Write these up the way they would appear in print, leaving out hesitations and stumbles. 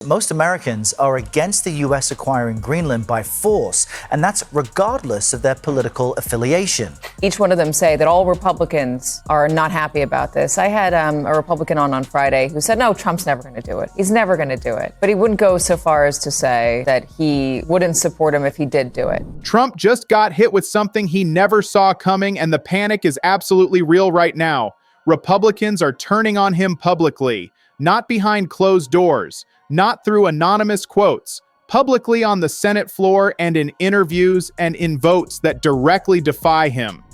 Most Americans are against the U.S. acquiring Greenland by force, and that's regardless of their political affiliation. Each one of them say that all Republicans are not happy about this. I had a Republican on Friday who said, no, Trump's never going to do it. He's never going to do it. But he wouldn't go so far as to say that he wouldn't support him if he did do it. Trump just got hit with something he never saw coming, and the panic is absolutely real right now. Republicans are turning on him publicly, not behind closed doors. Not through anonymous quotes, publicly on the Senate floor and in interviews and in votes that directly defy him.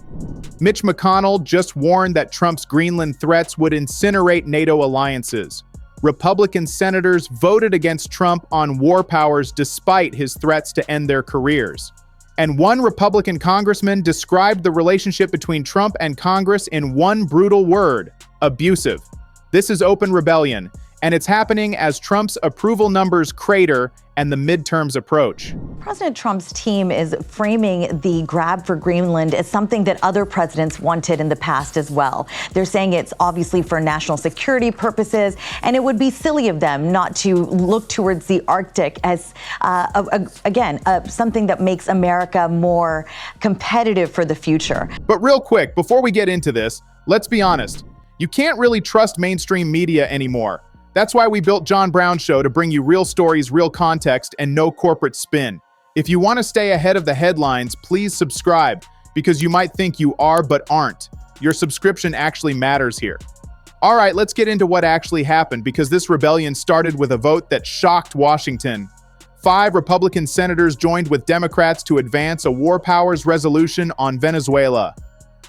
Mitch McConnell just warned that Trump's Greenland threats would incinerate NATO alliances. Republican senators voted against Trump on war powers despite his threats to end their careers. And one Republican congressman described the relationship between Trump and Congress in one brutal word: abusive. This is open rebellion. And it's happening as Trump's approval numbers crater and the midterms approach. President Trump's team is framing the grab for Greenland as something that other presidents wanted in the past as well. They're saying it's obviously for national security purposes, and it would be silly of them not to look towards the Arctic as, something that makes America more competitive for the future. But real quick, before we get into this, let's be honest. You can't really trust mainstream media anymore. That's why we built John Brown's show to bring you real stories, real context, and no corporate spin. If you want to stay ahead of the headlines, please subscribe, because you might think you are but aren't. Your subscription actually matters here. All right, let's get into what actually happened, because this rebellion started with a vote that shocked Washington. 5 Republican senators joined with Democrats to advance a war powers resolution on Venezuela.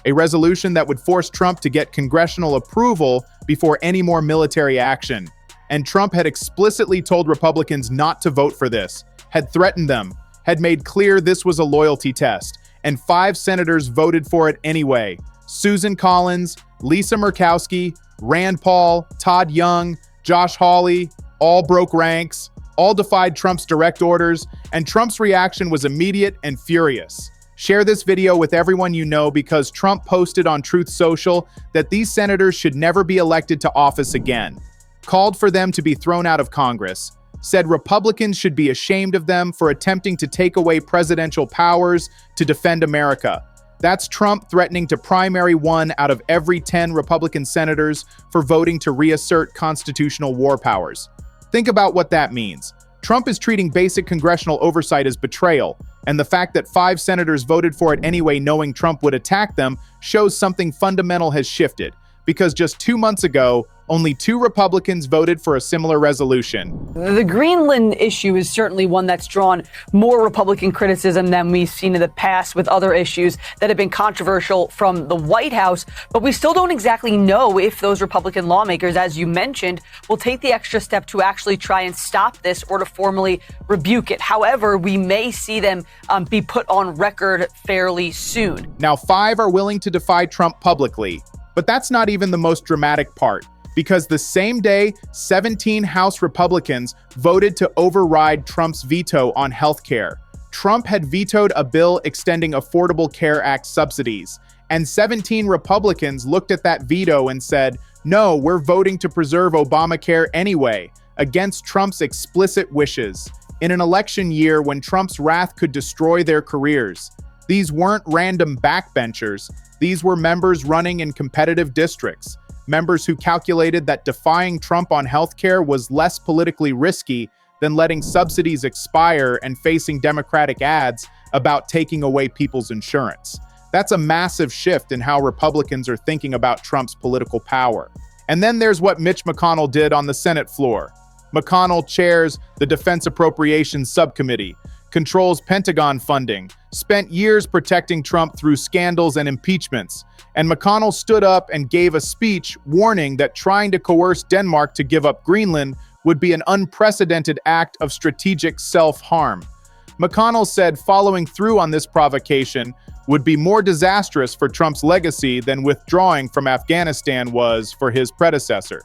A resolution that would force Trump to get congressional approval before any more military action. And Trump had explicitly told Republicans not to vote for this, had threatened them, had made clear this was a loyalty test, and 5 senators voted for it anyway. Susan Collins, Lisa Murkowski, Rand Paul, Todd Young, Josh Hawley, all broke ranks, all defied Trump's direct orders, and Trump's reaction was immediate and furious. Share this video with everyone you know, because Trump posted on Truth Social that these senators should never be elected to office again. Called for them to be thrown out of Congress. Said Republicans should be ashamed of them for attempting to take away presidential powers to defend America. That's Trump threatening to primary 1 out of every 10 Republican senators for voting to reassert constitutional war powers. Think about what that means. Trump is treating basic congressional oversight as betrayal, and the fact that 5 senators voted for it anyway knowing Trump would attack them shows something fundamental has shifted, because just 2 months ago, only 2 Republicans voted for a similar resolution. The Greenland issue is certainly one that's drawn more Republican criticism than we've seen in the past with other issues that have been controversial from the White House. But we still don't exactly know if those Republican lawmakers, as you mentioned, will take the extra step to actually try and stop this or to formally rebuke it. However, we may see them be put on record fairly soon. Now, 5 are willing to defy Trump publicly, but that's not even the most dramatic part. Because the same day, 17 House Republicans voted to override Trump's veto on health care. Trump had vetoed a bill extending Affordable Care Act subsidies, and 17 Republicans looked at that veto and said, no, we're voting to preserve Obamacare anyway, against Trump's explicit wishes, in an election year when Trump's wrath could destroy their careers. These weren't random backbenchers. These were members running in competitive districts. Members who calculated that defying Trump on healthcare was less politically risky than letting subsidies expire and facing Democratic ads about taking away people's insurance. That's a massive shift in how Republicans are thinking about Trump's political power. And then there's what Mitch McConnell did on the Senate floor. McConnell chairs the Defense Appropriations Subcommittee, controls Pentagon funding, spent years protecting Trump through scandals and impeachments, and McConnell stood up and gave a speech warning that trying to coerce Denmark to give up Greenland would be an unprecedented act of strategic self-harm. McConnell said following through on this provocation would be more disastrous for Trump's legacy than withdrawing from Afghanistan was for his predecessor.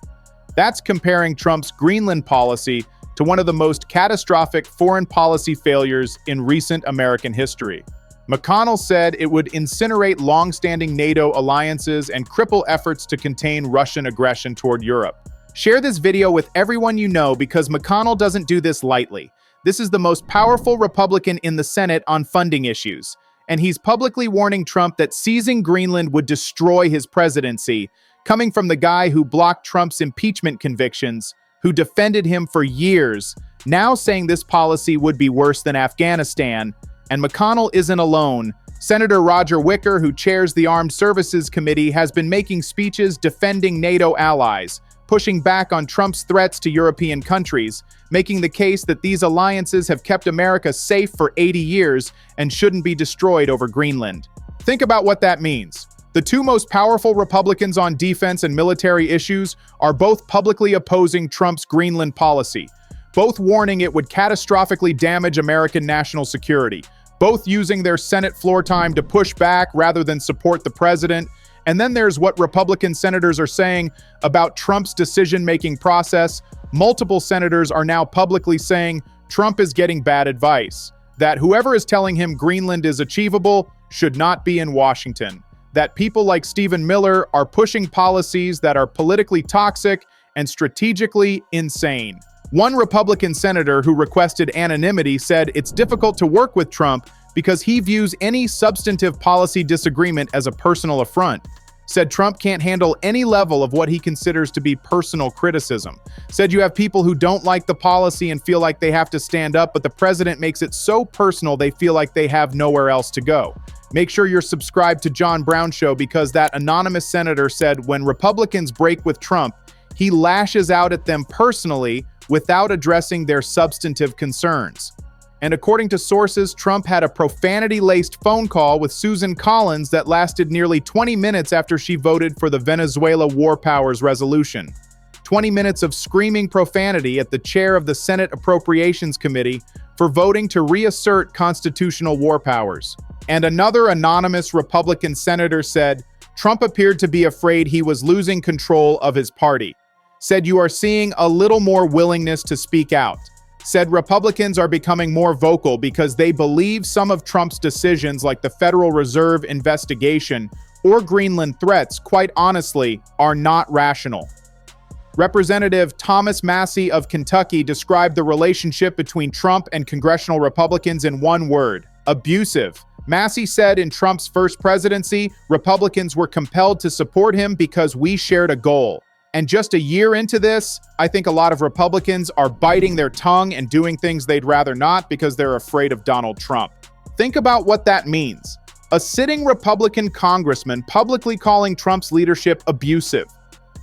That's comparing Trump's Greenland policy to one of the most catastrophic foreign policy failures in recent American history. McConnell said it would incinerate long-standing NATO alliances and cripple efforts to contain Russian aggression toward Europe. Share this video with everyone you know because McConnell doesn't do this lightly. This is the most powerful Republican in the Senate on funding issues, and he's publicly warning Trump that seizing Greenland would destroy his presidency, coming from the guy who blocked Trump's impeachment convictions, who defended him for years, now saying this policy would be worse than Afghanistan. And McConnell isn't alone. Senator Roger Wicker, who chairs the Armed Services Committee, has been making speeches defending NATO allies, pushing back on Trump's threats to European countries, making the case that these alliances have kept America safe for 80 years and shouldn't be destroyed over Greenland. Think about what that means. The two most powerful Republicans on defense and military issues are both publicly opposing Trump's Greenland policy, both warning it would catastrophically damage American national security, both using their Senate floor time to push back rather than support the president. And then there's what Republican senators are saying about Trump's decision-making process. Multiple senators are now publicly saying Trump is getting bad advice, that whoever is telling him Greenland is achievable should not be in Washington, that people like Stephen Miller are pushing policies that are politically toxic and strategically insane. One Republican senator who requested anonymity said it's difficult to work with Trump because he views any substantive policy disagreement as a personal affront. Said Trump can't handle any level of what he considers to be personal criticism. Said you have people who don't like the policy and feel like they have to stand up, but the president makes it so personal they feel like they have nowhere else to go. Make sure you're subscribed to John Brown Show because that anonymous senator said when Republicans break with Trump, he lashes out at them personally without addressing their substantive concerns. And according to sources, Trump had a profanity-laced phone call with Susan Collins that lasted nearly 20 minutes after she voted for the Venezuela War Powers resolution. 20 minutes of screaming profanity at the chair of the Senate Appropriations Committee for voting to reassert constitutional war powers. And another anonymous Republican senator said, Trump appeared to be afraid he was losing control of his party. Said you are seeing a little more willingness to speak out. Said Republicans are becoming more vocal because they believe some of Trump's decisions like the Federal Reserve investigation or Greenland threats, quite honestly, are not rational. Representative Thomas Massie of Kentucky described the relationship between Trump and congressional Republicans in one word: abusive. Massie said in Trump's first presidency, Republicans were compelled to support him because we shared a goal. And just a year into this, I think a lot of Republicans are biting their tongue and doing things they'd rather not because they're afraid of Donald Trump. Think about what that means. A sitting Republican congressman publicly calling Trump's leadership abusive,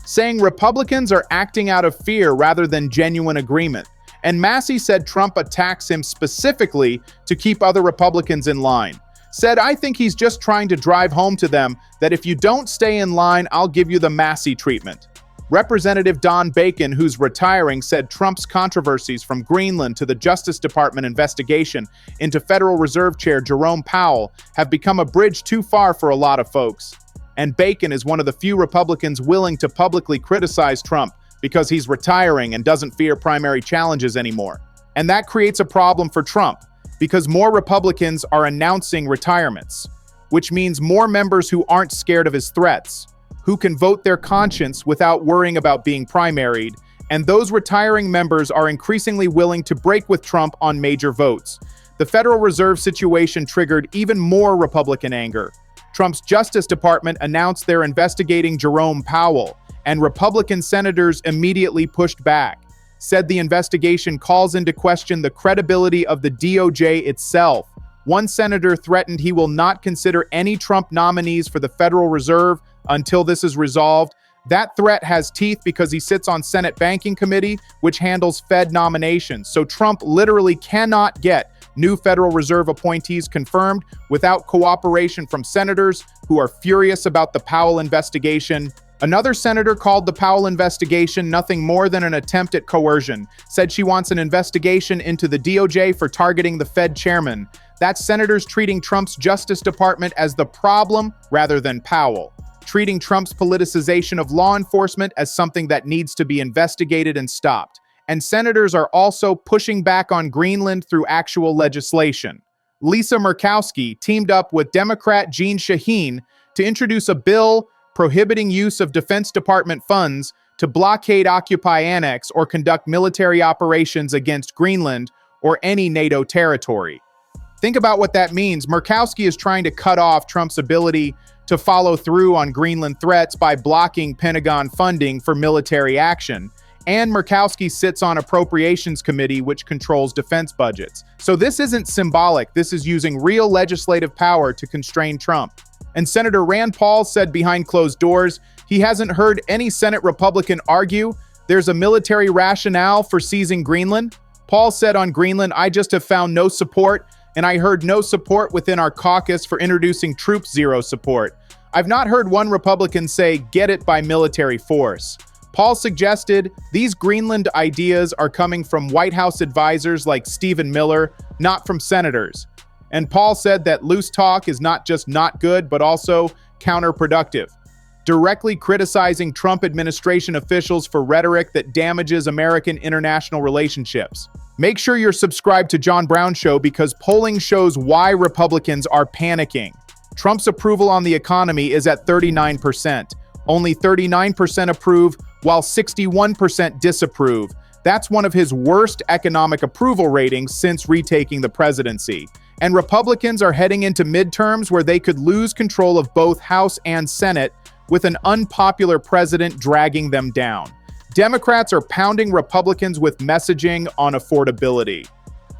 saying Republicans are acting out of fear rather than genuine agreement. And Massie said Trump attacks him specifically to keep other Republicans in line. Said, I think he's just trying to drive home to them that if you don't stay in line, I'll give you the Massie treatment. Representative Don Bacon, who's retiring, said Trump's controversies from Greenland to the Justice Department investigation into Federal Reserve Chair Jerome Powell have become a bridge too far for a lot of folks. And Bacon is one of the few Republicans willing to publicly criticize Trump because he's retiring and doesn't fear primary challenges anymore. And that creates a problem for Trump because more Republicans are announcing retirements, which means more members who aren't scared of his threats, who can vote their conscience without worrying about being primaried, and those retiring members are increasingly willing to break with Trump on major votes. The Federal Reserve situation triggered even more Republican anger. Trump's Justice Department announced they're investigating Jerome Powell, and Republican senators immediately pushed back, said the investigation calls into question the credibility of the DOJ itself. One senator threatened he will not consider any Trump nominees for the Federal Reserve until this is resolved. That threat has teeth because he sits on Senate Banking Committee, which handles Fed nominations. So Trump literally cannot get new Federal Reserve appointees confirmed without cooperation from senators who are furious about the Powell investigation. Another senator called the Powell investigation nothing more than an attempt at coercion, said she wants an investigation into the DOJ for targeting the Fed chairman. That's senators treating Trump's Justice Department as the problem rather than Powell, treating Trump's politicization of law enforcement as something that needs to be investigated and stopped. And senators are also pushing back on Greenland through actual legislation. Lisa Murkowski teamed up with Democrat Jeanne Shaheen to introduce a bill prohibiting use of Defense Department funds to blockade, occupy, annex, or conduct military operations against Greenland or any NATO territory. Think about what that means. Murkowski is trying to cut off Trump's ability to follow through on Greenland threats by blocking Pentagon funding for military action. And Murkowski sits on Appropriations Committee, which controls defense budgets. So this isn't symbolic. This is using real legislative power to constrain Trump. And Senator Rand Paul said behind closed doors, he hasn't heard any Senate Republican argue there's a military rationale for seizing Greenland. Paul said on Greenland, I just have found no support, and I heard no support within our caucus for introducing troops zero support. I've not heard one Republican say, get it by military force. Paul suggested these Greenland ideas are coming from White House advisors like Stephen Miller, not from senators. And Paul said that loose talk is not just not good, but also counterproductive, directly criticizing Trump administration officials for rhetoric that damages American international relationships. Make sure you're subscribed to John Brown Show because polling shows why Republicans are panicking. Trump's approval on the economy is at 39%. Only 39% approve, while 61% disapprove. That's one of his worst economic approval ratings since retaking the presidency. And Republicans are heading into midterms where they could lose control of both House and Senate, with an unpopular president dragging them down. Democrats are pounding Republicans with messaging on affordability.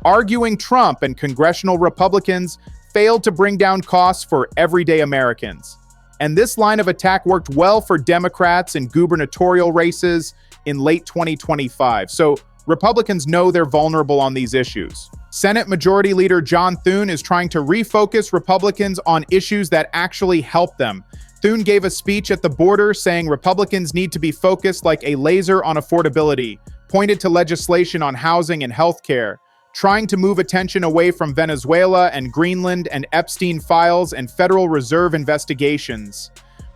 Arguing Trump and congressional Republicans failed to bring down costs for everyday Americans. And this line of attack worked well for Democrats in gubernatorial races in late 2025. So Republicans know they're vulnerable on these issues. Senate Majority Leader John Thune is trying to refocus Republicans on issues that actually help them. Thune gave a speech at the border saying Republicans need to be focused like a laser on affordability, pointed to legislation on housing and healthcare, trying to move attention away from Venezuela and Greenland and Epstein files and Federal Reserve investigations.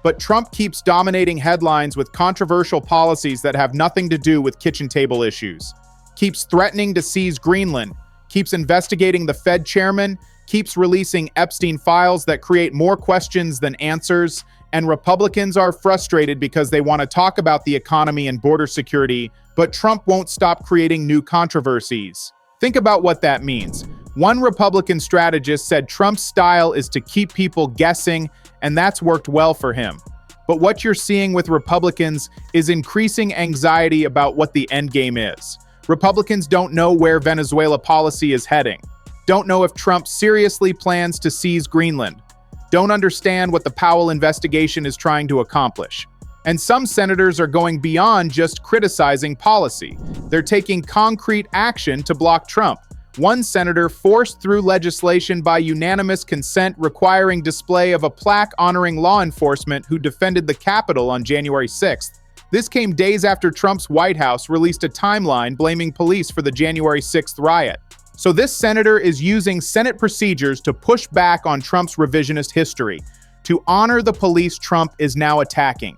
But Trump keeps dominating headlines with controversial policies that have nothing to do with kitchen table issues, keeps threatening to seize Greenland, keeps investigating the Fed chairman, keeps releasing Epstein files that create more questions than answers, and Republicans are frustrated because they want to talk about the economy and border security, but Trump won't stop creating new controversies. Think about what that means. One Republican strategist said Trump's style is to keep people guessing, and that's worked well for him. But what you're seeing with Republicans is increasing anxiety about what the endgame is. Republicans don't know where Venezuela policy is heading, don't know if Trump seriously plans to seize Greenland, don't understand what the Powell investigation is trying to accomplish. And some senators are going beyond just criticizing policy. They're taking concrete action to block Trump. One senator forced through legislation by unanimous consent requiring display of a plaque honoring law enforcement who defended the Capitol on January 6th. This came days after Trump's White House released a timeline blaming police for the January 6th riot. So this senator is using Senate procedures to push back on Trump's revisionist history, to honor the police Trump is now attacking,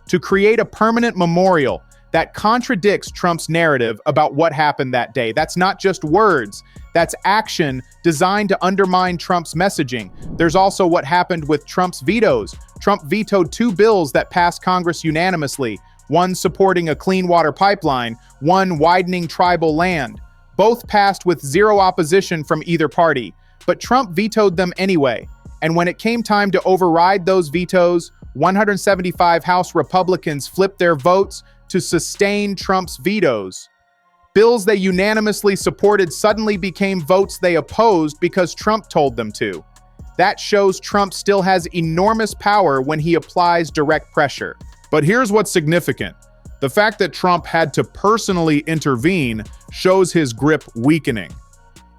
to create a permanent memorial that contradicts Trump's narrative about what happened that day. That's not just words, that's action designed to undermine Trump's messaging. There's also what happened with Trump's vetoes. Trump vetoed 2 bills that passed Congress unanimously, one supporting a clean water pipeline, one widening tribal land. Both passed with zero opposition from either party, but Trump vetoed them anyway. And when it came time to override those vetoes, 175 House Republicans flipped their votes to sustain Trump's vetoes. Bills they unanimously supported suddenly became votes they opposed because Trump told them to. That shows Trump still has enormous power when he applies direct pressure. But here's what's significant. The fact that Trump had to personally intervene shows his grip weakening.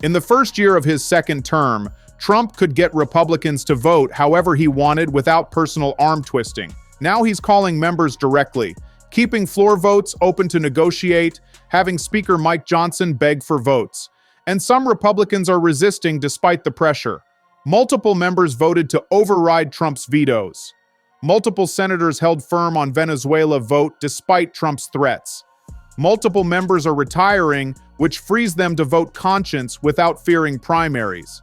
In the first year of his second term, Trump could get Republicans to vote however he wanted without personal arm twisting. Now he's calling members directly, keeping floor votes open to negotiate, having Speaker Mike Johnson beg for votes. And some Republicans are resisting despite the pressure. Multiple members voted to override Trump's vetoes. Multiple senators held firm on Venezuela vote despite Trump's threats. Multiple members are retiring, which frees them to vote conscience without fearing primaries.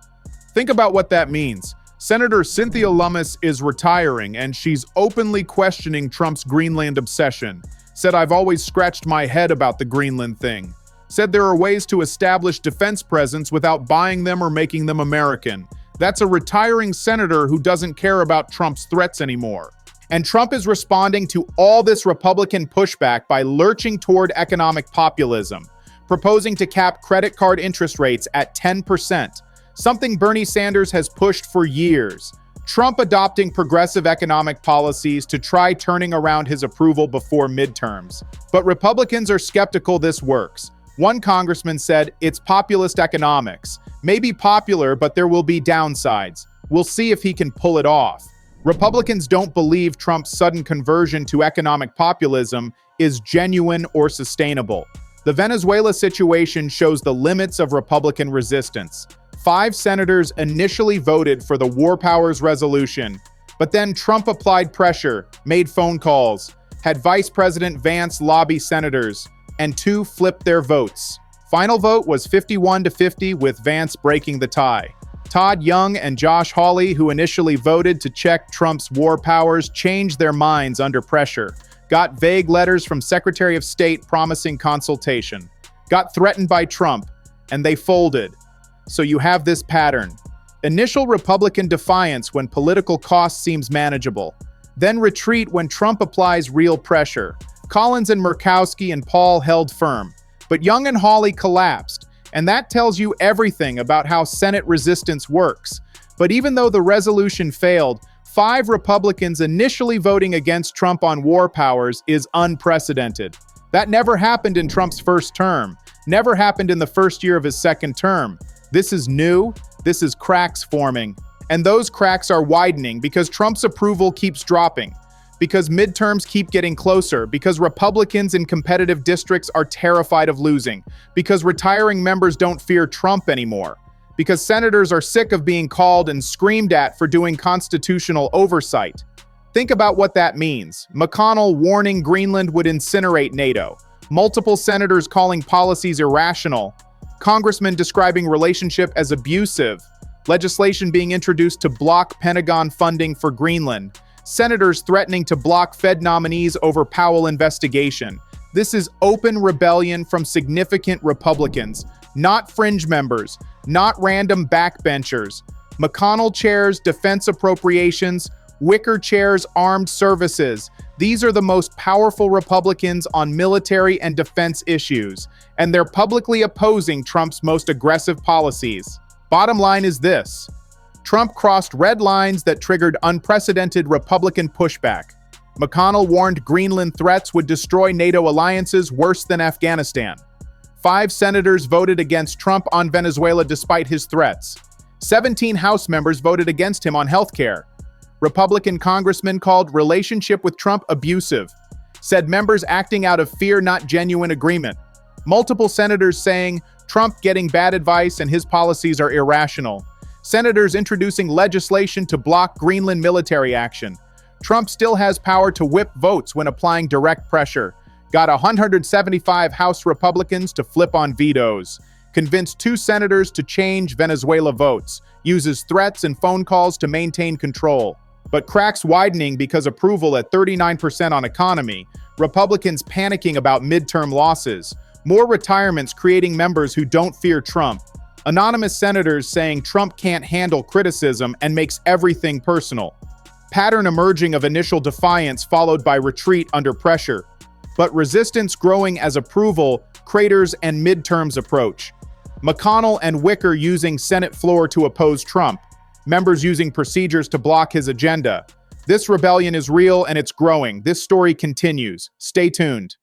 Think about what that means. Senator Cynthia Lummis is retiring, and she's openly questioning Trump's Greenland obsession. Said I've always scratched my head about the Greenland thing. Said there are ways to establish defense presence without buying them or making them American. That's a retiring senator who doesn't care about Trump's threats anymore. And Trump is responding to all this Republican pushback by lurching toward economic populism, proposing to cap credit card interest rates at 10%, something Bernie Sanders has pushed for years. Trump adopting progressive economic policies to try turning around his approval before midterms. But Republicans are skeptical this works. One congressman said, "It's populist economics. Maybe popular, but there will be downsides. We'll see if he can pull it off." Republicans don't believe Trump's sudden conversion to economic populism is genuine or sustainable. The Venezuela situation shows the limits of Republican resistance. 5 senators initially voted for the War Powers resolution, but then Trump applied pressure, made phone calls, had Vice President Vance lobby senators, and 2 flipped their votes. Final vote was 51-50, with Vance breaking the tie. Todd Young and Josh Hawley, who initially voted to check Trump's war powers, changed their minds under pressure, got vague letters from Secretary of State promising consultation, got threatened by Trump, and they folded. So you have this pattern. Initial Republican defiance when political cost seems manageable, then retreat when Trump applies real pressure. Collins and Murkowski and Paul held firm, but Young and Hawley collapsed, and that tells you everything about how Senate resistance works. But even though the resolution failed, 5 Republicans initially voting against Trump on war powers is unprecedented. That never happened in Trump's first term, never happened in the first year of his second term. This is new, this is cracks forming. And those cracks are widening because Trump's approval keeps dropping, because midterms keep getting closer, because Republicans in competitive districts are terrified of losing, because retiring members don't fear Trump anymore, because senators are sick of being called and screamed at for doing constitutional oversight. Think about what that means. McConnell warning Greenland would incinerate NATO, multiple senators calling policies irrational, congressmen describing relationship as abusive, legislation being introduced to block Pentagon funding for Greenland, senators threatening to block Fed nominees over Powell investigation. This is open rebellion from significant Republicans, not fringe members, not random backbenchers. McConnell chairs defense appropriations, Wicker chairs armed services. These are the most powerful Republicans on military and defense issues, and they're publicly opposing Trump's most aggressive policies. Bottom line is this: Trump crossed red lines that triggered unprecedented Republican pushback. McConnell warned Greenland threats would destroy NATO alliances worse than Afghanistan. 5 senators voted against Trump on Venezuela despite his threats. 17 House members voted against him on healthcare. Republican congressman called relationship with Trump abusive, said members acting out of fear, not genuine agreement. Multiple senators saying Trump getting bad advice and his policies are irrational. Senators introducing legislation to block Greenland military action. Trump still has power to whip votes when applying direct pressure. Got 175 House Republicans to flip on vetoes. Convinced 2 senators to change Venezuela votes. Uses threats and phone calls to maintain control. But cracks widening because approval at 39% on economy. Republicans panicking about midterm losses. More retirements creating members who don't fear Trump. Anonymous senators saying Trump can't handle criticism and makes everything personal. Pattern emerging of initial defiance followed by retreat under pressure. But resistance growing as approval, craters, and midterms approach. McConnell and Wicker using Senate floor to oppose Trump. Members using procedures to block his agenda. This rebellion is real and it's growing. This story continues. Stay tuned.